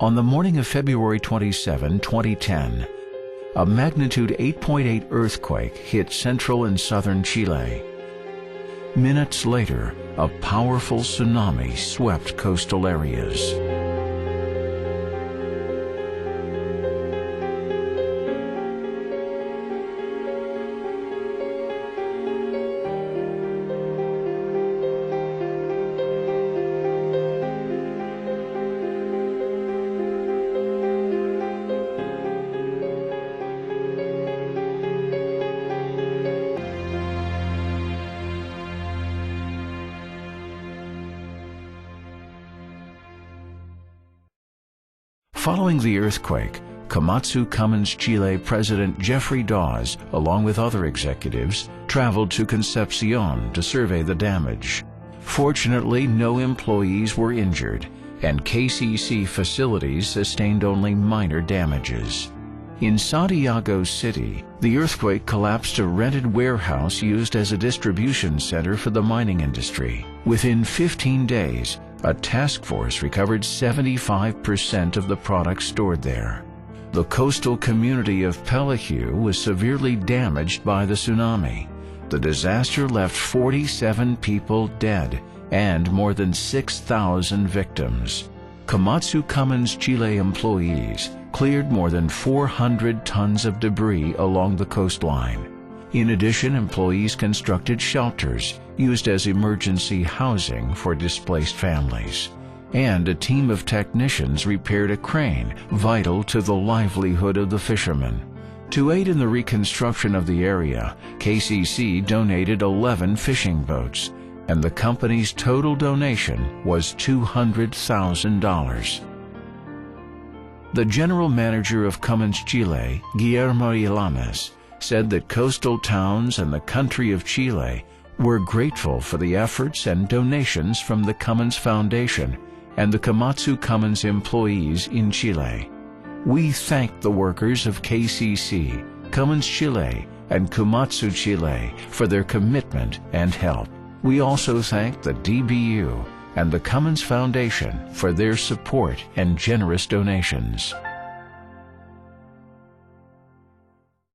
On the morning of February 27, 2010, a magnitude 8.8 earthquake hit central and southern Chile. Minutes later, a powerful tsunami swept coastal areas. Following the earthquake, Cummins Chile President Jeffrey Dawes, along with other executives, traveled to Concepcion to survey the damage. Fortunately, no employees were injured, and KCC facilities sustained only minor damages. In Santiago City, the earthquake collapsed a rented warehouse used as a distribution center for the mining industry. Within 15 days, a task force recovered 75% of the products stored there. The coastal community of Peleliu was severely damaged by the tsunami. The disaster left 47 people dead and more than 6,000 victims. Cummins Chile employees cleared more than 400 tons of debris along the coastline. In addition, employees constructed shelters used as emergency housing for displaced families. And a team of technicians repaired a crane vital to the livelihood of the fishermen. To aid in the reconstruction of the area, KCC donated 11 fishing boats, and the company's total donation was $200,000. The general manager of Cummins Chile, Guillermo Ilames, said that coastal towns and the country of Chile were grateful for the efforts and donations from the Cummins Foundation and the Cummins employees in Chile. We thank the workers of KCC, Cummins Chile, and Cummins of Chile for their commitment and help. We also thank the DBU and the Cummins Foundation for their support and generous donations.